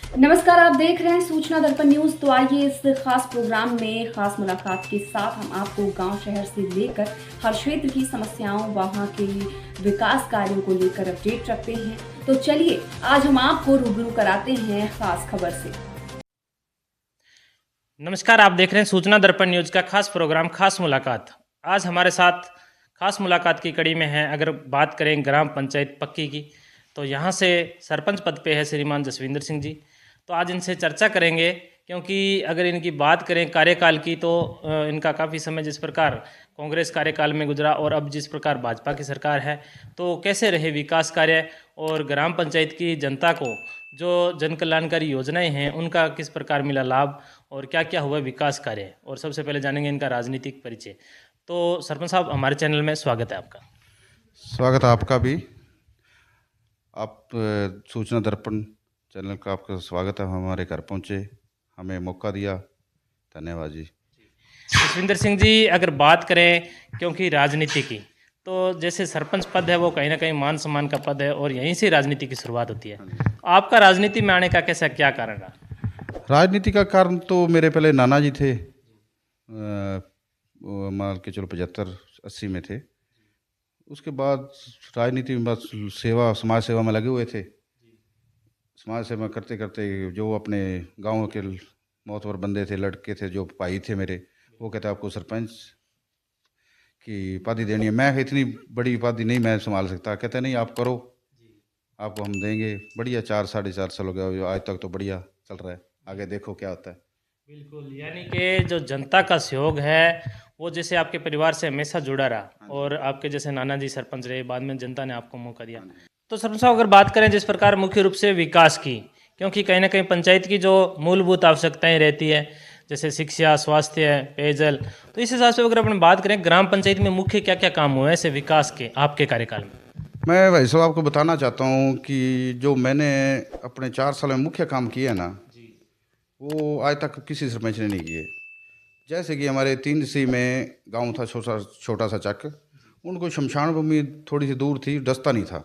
नमस्कार, आप देख रहे हैं सूचना दर्पण न्यूज। तो आइए इस खास प्रोग्राम में खास मुलाकात के साथ हम आपको गांव शहर से लेकर हर क्षेत्र की समस्याओं वहां के विकास कार्यों को लेकर अपडेट रखते हैं। तो चलिए आज हम आपको रूबरू कराते हैं खास खबर से। नमस्कार, आप देख रहे हैं सूचना दर्पण न्यूज का खास प्रोग्राम खास मुलाकात। आज हमारे साथ खास मुलाकात की कड़ी में है, अगर बात करें ग्राम पंचायत पक्की की, तो यहाँ से सरपंच पद पे है श्रीमान जसविंदर सिंह जी। तो आज इनसे चर्चा करेंगे, क्योंकि अगर इनकी बात करें कार्यकाल की तो इनका काफ़ी समय जिस प्रकार कांग्रेस कार्यकाल में गुजरा और अब जिस प्रकार भाजपा की सरकार है, तो कैसे रहे विकास कार्य और ग्राम पंचायत की जनता को जो जन कल्याणकारी योजनाएं हैं उनका किस प्रकार मिला लाभ और क्या क्या हुआ विकास कार्य। और सबसे पहले जानेंगे इनका राजनीतिक परिचय। तो सरपंच साहब, हमारे चैनल में स्वागत है आपका। स्वागत है आपका भी। आप सूचना दर्पण चैनल का आपका स्वागत है। हमारे घर पहुँचे, हमें मौका दिया, धन्यवाद जी। जसविंदर सिंह जी, अगर बात करें क्योंकि राजनीति की, तो जैसे सरपंच पद है वो कहीं ना कहीं मान सम्मान का पद है और यहीं से राजनीति की शुरुआत होती है। आपका राजनीति में आने का कैसा क्या कारण रहा? राजनीति का कारण तो मेरे पहले नाना जी थे, वो मान के चलो 75-80 में थे। उसके बाद राजनीति में बस सेवा, समाज सेवा में लगे हुए थे। समाज सेवा करते करते जो अपने गांव के मोहतबर बंदे थे, लड़के थे, जो भाई थे मेरे, वो कहते आपको सरपंच की उपाधि देनी है। मैं इतनी बड़ी उपाधि नहीं मैं संभाल सकता। कहते नहीं, आप करो, आपको हम देंगे। बढ़िया 4-4.5 साल हो गया, आज तक तो बढ़िया चल रहा है। आगे देखो क्या होता है। बिल्कुल, यानी कि जो जनता का सहयोग है वो जैसे आपके परिवार से हमेशा जुड़ा रहा और आपके जैसे नाना जी सरपंच रहे, बाद में जनता ने आपको मौका दिया। तो सरपंच साहब, अगर बात करें जिस प्रकार मुख्य रूप से विकास की, क्योंकि कहीं ना कहीं पंचायत की जो मूलभूत आवश्यकताएं रहती है जैसे शिक्षा, स्वास्थ्य, पेयजल, तो इस हिसाब से अगर अपन बात करें ग्राम पंचायत में मुख्य क्या क्या काम हुए ऐसे विकास के आपके कार्यकाल में? मैं भाई साहब आपको बताना चाहता हूँ कि जो मैंने अपने 4 साल में मुख्य काम किए हैं ना, वो आज तक किसी सरपंच ने नहीं किए। जैसे कि हमारे 3 सी में गांव था, छोटा छोटा सा चक, उनको शमशान भूमि थोड़ी सी दूर थी, रास्ता नहीं था।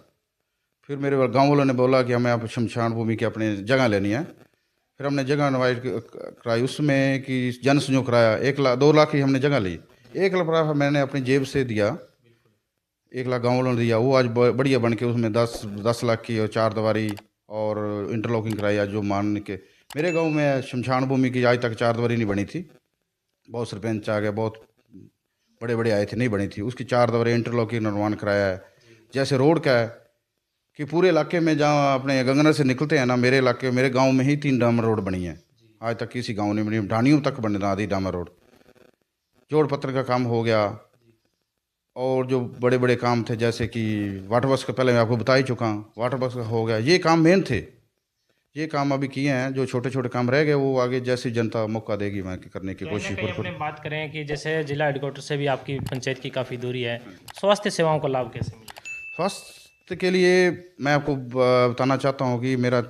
फिर मेरे गांव वालों ने बोला कि हमें आप शमशान भूमि की अपने जगह लेनी है। फिर हमने जगह इन्वाइट कराई, उसमें कि जन संयोग कराया। 1 लाख 2 लाख की हमने जगह ली। 1 लाख मैंने अपनी जेब से दिया, 1 लाख गाँव वालों ने दिया। वो आज बढ़िया बन के उसमें 10-10 लाख की और 4 दीवारी और इंटरलॉकिंग कराई। आज जो मान के मेरे गांव में शमशान भूमि की आज तक 4 दीवारी नहीं बनी थी। बहुत सरपंच आ गए, बहुत बड़े बड़े आए थे, नहीं बनी थी। उसकी 4 दीवारी इंटरलॉकिंग निर्माण कराया है। जैसे रोड का है कि पूरे इलाके में जहाँ अपने गंगनर से निकलते हैं ना, मेरे इलाके मेरे गांव में ही 3 डामर रोड बनी है। आज तक किसी गांव नहीं बनी। ढाणियों तक बना दी डामर रोड। जोड़ पत्र का काम हो गया। और जो बड़े बड़े काम थे जैसे कि वाटर वर्क्स का, पहले मैं आपको बता ही चुका हूँ, वाटर वर्क्स का हो गया। ये काम मेन थे, ये काम अभी किए हैं। जो छोटे छोटे काम रह गए वो आगे जैसी जनता मौका देगी मैं करने की कहीं ना कोशिश कहीं भरपूर। अपने बात करें कि जैसे जिला हेडक्वार्टर से भी आपकी पंचायत की काफ़ी दूरी है, स्वास्थ्य सेवाओं का लाभ कैसे मिले? स्वास्थ्य के लिए मैं आपको बताना चाहता हूँ कि मेरा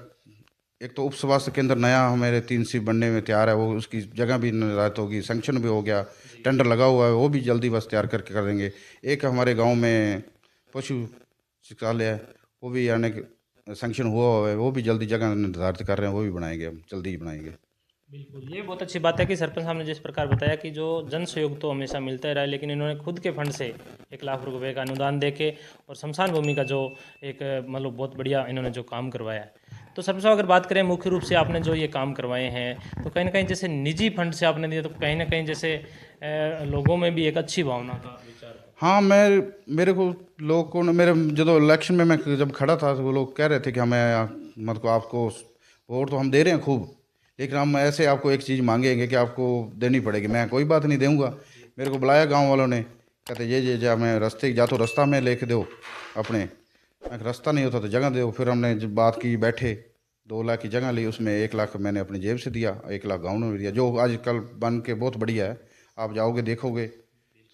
एक तो उप स्वास्थ्य केंद्र नया मेरे 3 सी बनने में तैयार है। वो उसकी जगह भी निर्धारित होगी, सेंक्शन भी हो गया, टेंडर लगा हुआ है, वो भी जल्दी बस तैयार करके कर देंगे। एक हमारे गांव में पशु चिकित्सालय है, वो भी यानी कि सेंक्शन हुआ है, वो भी जल्दी जगह निर्धारित कर रहे हैं, वो भी बनाएंगे, हम जल्दी ही बनाएंगे। बिल्कुल, ये बहुत अच्छी बात है कि सरपंच साहब ने जिस प्रकार बताया कि जो जन सहयोग तो हमेशा मिलता ही रहा है, लेकिन इन्होंने खुद के फंड से 1 लाख रुपए का अनुदान दे के और शमशान भूमि का जो एक मतलब बहुत बढ़िया इन्होंने जो काम करवाया है। तो सरपंच साहब, अगर बात करें मुख्य रूप से आपने जो ये काम करवाए हैं, तो कहीं ना कहीं जैसे निजी फंड से आपने दिया, तो कहीं ना कहीं जैसे लोगों में भी एक अच्छी भावना का विचार है। हाँ, मेरे को लोगों ने मेरे जब इलेक्शन में मैं जब खड़ा था तो वो लोग कह रहे थे कि हमें मतलब आपको वोट तो हम दे रहे हैं खूब, लेकिन हम ऐसे आपको एक चीज़ मांगेंगे कि आपको देनी पड़ेगी। मैं कोई बात नहीं दूंगा। मेरे को बुलाया गांव वालों ने, कहते ये जा मैं रास्ते जा तो रास्ता में लेके दो अपने। मैं कहा, रास्ता नहीं होता तो जगह दो। फिर हमने जब बात की, बैठे, 2 लाख की जगह ली, उसमें 1 लाख मैंने अपनी जेब से दिया, 1 लाख गाँव ने भी दिया, जो आजकल बन के बहुत बढ़िया है। आप जाओगे देखोगे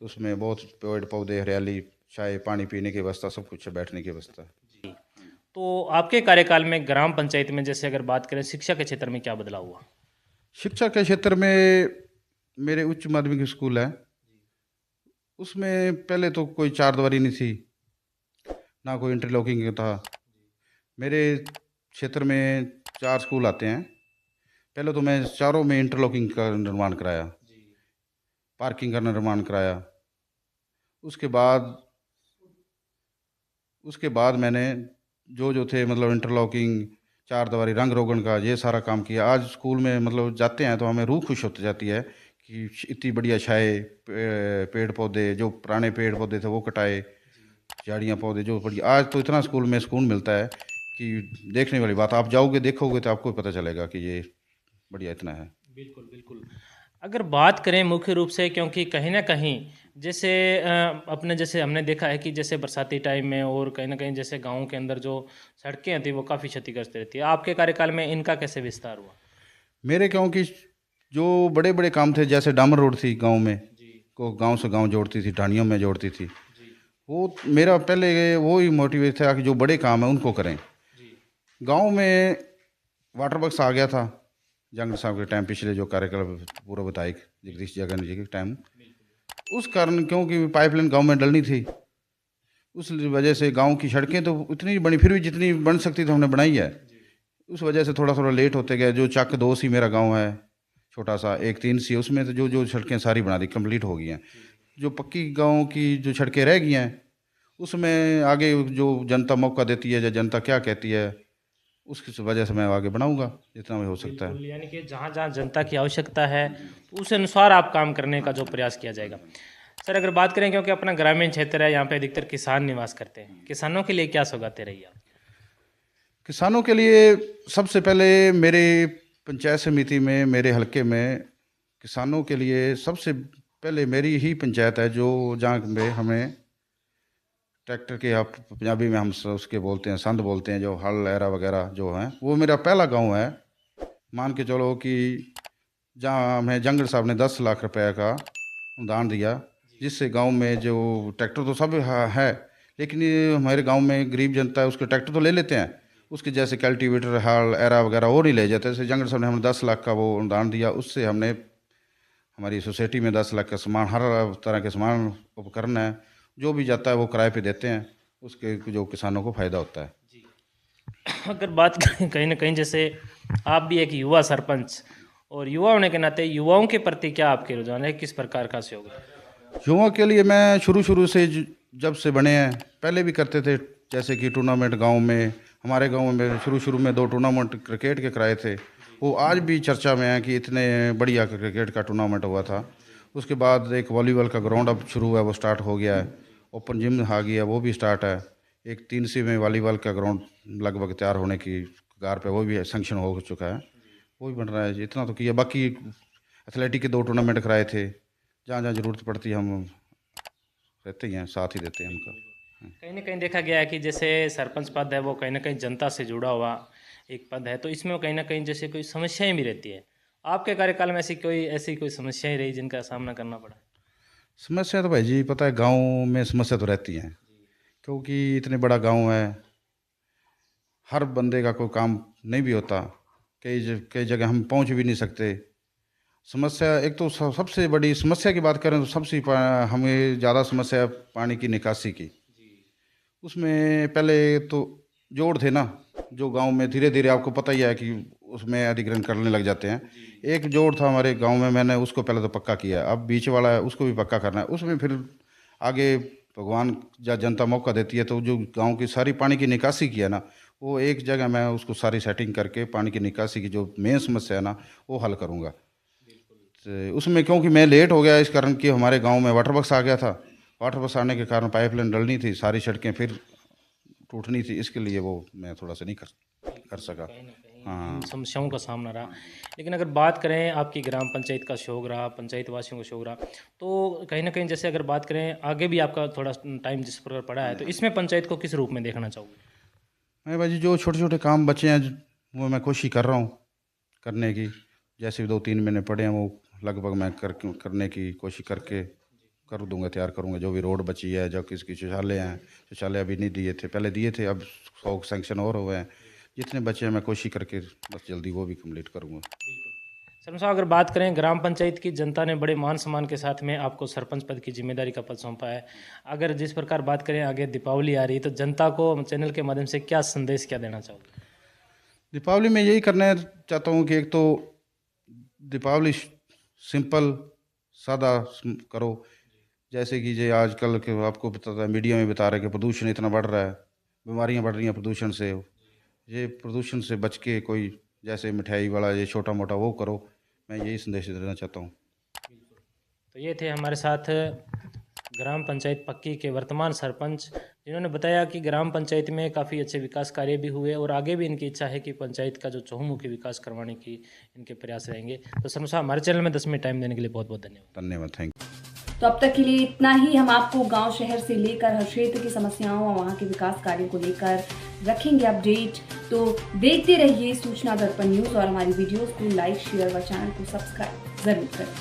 तो उसमें बहुत पेड़ पौधे, हरियाली, चाय पानी पीने की व्यवस्था, सब कुछ है, बैठने की व्यवस्था है। जी। तो आपके कार्यकाल में ग्राम पंचायत में जैसे अगर बात करें शिक्षा के क्षेत्र में क्या बदलाव हुआ? शिक्षा के क्षेत्र में मेरे उच्च माध्यमिक स्कूल है, उसमें पहले तो कोई 4 दीवारी नहीं थी, ना कोई इंटरलॉकिंग था। मेरे क्षेत्र में 4 स्कूल आते हैं। पहले तो मैं चारों में इंटरलॉकिंग का निर्माण कराया, पार्किंग का निर्माण कराया। उसके बाद मैंने जो जो थे मतलब इंटरलॉकिंग, चार दीवारी, रंग रोगन का ये सारा काम किया। आज स्कूल में मतलब जाते हैं तो हमें रूह खुश होती जाती है कि इतनी बढ़िया छाए, पेड़ पौधे, जो पुराने पेड़ पौधे थे वो कटाए, झाड़ियाँ पौधे जो बढ़िया। आज तो इतना स्कूल में सुकून मिलता है कि देखने वाली बात। आप जाओगे देखोगे तो आपको पता चलेगा कि ये बढ़िया इतना है। बिल्कुल, बिल्कुल। अगर बात करें मुख्य रूप से, क्योंकि कहीं न कहीं जैसे अपने जैसे हमने देखा है कि जैसे बरसाती टाइम में और कहीं न कहीं जैसे गाँव के अंदर जो सड़कें होती हैं वो काफ़ी क्षतिग्रस्त रहती है। आपके कार्यकाल में इनका कैसे विस्तार हुआ? मेरे गाँव की जो बड़े बड़े काम थे, जैसे डामर रोड थी गाँव में, को गाँव से गाँव जोड़ती थी, ढाणियों में जोड़ती थी, वो मेरा पहले वो ही मोटिवेट था कि जो बड़े काम है उनको करें। गांव में वाटर बक्स आ गया था जंग साहब के टाइम, पिछले जो कार्यकाल पूर्व विधायक जगदीश जगन जी के टाइम। उस कारण क्योंकि पाइपलाइन गांव में डलनी थी, उस वजह से गांव की सड़कें तो इतनी बनी, फिर भी जितनी बन सकती थी हमने बनाई है। उस वजह से थोड़ा थोड़ा लेट होते गए। जो चक 2 सी मेरा गांव है, छोटा सा, एक 3 सी, उसमें तो जो जो सड़कें सारी बना दी, कंप्लीट हो गई हैं। जो पक्की गांव की जो सड़कें रह गई हैं उसमें आगे जो जनता मौका देती है या जनता क्या कहती है, उसकी वजह से मैं आगे बढ़ाऊंगा जितना भी हो सकता है। बिल्कुल, यानी कि जहाँ-जहाँ जनता की आवश्यकता है, तो उस अनुसार आप काम करने का जो प्रयास किया जाएगा। सर, अगर बात करें, क्योंकि अपना ग्रामीण क्षेत्र है, यहाँ पे अधिकतर किसान निवास करते हैं। किसानों के लिए क्या सौगातें रही आप? किसानों के लिए सबसे पहले मेरे पंचायत समिति में, मेरे हलके में किसानों के लिए सबसे पहले मेरी ही पंचायत है, जो जहाँ में हमें ट्रैक्टर के, आप पंजाबी में हम उसके बोलते हैं संद बोलते हैं, जो हल लहरा वगैरह जो हैं, वो मेरा पहला गांव है। मान के चलो कि जहाँ हमें जंगल साहब ने 10 लाख रुपए का अनुदान दिया, जिससे गांव में जो ट्रैक्टर तो सब है, लेकिन ये हमारे गांव में गरीब जनता है, उसके ट्रैक्टर तो ले लेते हैं, उसके जैसे कल्टीवेटर, हल एरा वगैरह वो नहीं ले जाते। जैसे जंगल साहब ने हमें 10 लाख का वो अनुदान दिया, उससे हमने हमारी सोसाइटी में 10 लाख का सामान, हर तरह के सामान, उपकरण है, जो भी जाता है वो किराए पे देते हैं, उसके जो किसानों को फ़ायदा होता है। अगर बात करें कहीं न कहीं, जैसे आप भी एक युवा सरपंच, और युवा होने के नाते युवाओं के प्रति क्या आपके रुझान है, किस प्रकार का सहयोग है? युवाओं के लिए मैं शुरू से जब से बने हैं, पहले भी करते थे, जैसे कि टूर्नामेंट गांव में, हमारे गांव में शुरू में 2 टूर्नामेंट क्रिकेट के कराए थे, वो आज भी चर्चा में है कि इतने बढ़िया क्रिकेट का टूर्नामेंट हुआ था। उसके बाद एक वॉलीबॉल का ग्राउंड अब शुरू है, वो स्टार्ट हो गया है। ओपन जिम आ गया, वो भी स्टार्ट है। एक 3 सी में वॉलीबॉल का ग्राउंड लगभग तैयार होने की कगार पे, वो भी सैंक्शन हो चुका है, वो भी बन रहा है। इतना तो किया। बाकी एथलेटिक के 2 टूर्नामेंट कराए थे, जहाँ जहाँ ज़रूरत पड़ती है हम रहते ही हैं, साथ ही देते हैं उनका। कहीं न कहीं देखा गया है कि जैसे सरपंच पद है वो कहीं न कहीं जनता से जुड़ा हुआ एक पद है, तो इसमें कहीं न कहीं जैसे कोई समस्याएँ भी रहती है। आपके कार्यकाल में ऐसी कोई समस्याएँ रही जिनका सामना करना पड़ा? समस्या तो भाई जी पता है, गांव में समस्या तो रहती हैं, क्योंकि इतने बड़ा गांव है, हर बंदे का कोई काम नहीं भी होता, कई जगह हम पहुंच भी नहीं सकते। समस्या एक तो सबसे बड़ी समस्या की बात करें तो हमें ज़्यादा समस्या है पानी की निकासी की। उसमें पहले तो जोड़ थे ना, जो गांव में धीरे धीरे आपको पता ही है कि उसमें अधिग्रहण करने लग जाते हैं। एक जोड़ था हमारे गांव में, मैंने उसको पहले तो पक्का किया, अब बीच वाला है उसको भी पक्का करना है। उसमें फिर आगे भगवान या जनता मौका देती है तो जो गांव की सारी पानी की निकासी की है ना, वो एक जगह मैं उसको सारी सेटिंग करके पानी की निकासी की जो मेन समस्या है ना, वो हल करूँगा। तो उसमें क्योंकि मैं लेट हो गया इस कारण कि हमारे गांव में वाटर बक्स आ गया था, वाटर बक्स आने के कारण पाइपलाइन डलनी थी, सारी सड़कें फिर टूटनी थी, इसके लिए वो मैं थोड़ा सा नहीं कर सका। कहीं न कहीं हाँ। इन समस्याओं का सामना रहा। लेकिन अगर बात करें आपकी ग्राम पंचायत का सहयोग रहा, पंचायत वासियों का सहयोग रहा, तो कहीं न कहीं जैसे अगर बात करें आगे भी आपका थोड़ा टाइम जिस प्रकार पड़ा है, तो इसमें पंचायत को किस रूप में देखना चाहोगे? मैं भाई जी जो छोटे छोटे काम बचे हैं वो मैं कोशिश कर रहा हूँ करने की। जैसे 2-3 महीने पड़े हैं वो लगभग मैं करने की कोशिश करके कर दूंगा, तैयार करूंगा। जो भी रोड बची है, जो किसकी शौचालय हैं, शौचालय अभी नहीं दिए थे, पहले दिए थे, अब 100 सैंक्शन और हुए हैं। जितने बचे हैं मैं कोशिश करके बस जल्दी वो भी कंप्लीट करूंगा। शर्मा साहब, अगर बात करें ग्राम पंचायत की, जनता ने बड़े मान सम्मान के साथ में आपको सरपंच पद की जिम्मेदारी का पद सौंपा है। अगर जिस प्रकार बात करें, आगे दीपावली आ रही है, तो जनता को चैनल के माध्यम से क्या संदेश क्या देना चाहोगे? दीपावली में यही करना चाहता हूँ कि एक तो दीपावली सिंपल सादा करो। जैसे कि ये आजकल के आपको पता है, मीडिया में बता रहे हैं कि प्रदूषण इतना बढ़ रहा है, बीमारियां बढ़ रही हैं प्रदूषण से। ये प्रदूषण से बच के कोई जैसे मिठाई वाला ये छोटा मोटा वो करो, मैं यही संदेश देना चाहता हूँ। तो ये थे हमारे साथ ग्राम पंचायत पक्की के वर्तमान सरपंच, जिन्होंने बताया कि ग्राम पंचायत में काफ़ी अच्छे विकास कार्य भी हुए और आगे भी इनकी इच्छा है कि पंचायत का जो चहुमुखी विकास करवाने की इनके प्रयास रहेंगे। तो सरपंच साहब, हमारे चैनल में 10 मिनट टाइम देने के लिए बहुत बहुत धन्यवाद। धन्यवाद, थैंक यू। तो अब तक के लिए इतना ही। हम आपको गांव शहर से लेकर हर क्षेत्र की समस्याओं और वहां के विकास कार्यों को लेकर रखेंगे अपडेट। तो देखते रहिए सूचना दर्पण न्यूज और हमारी वीडियोस को लाइक शेयर व चैनल को सब्सक्राइब जरूर करें।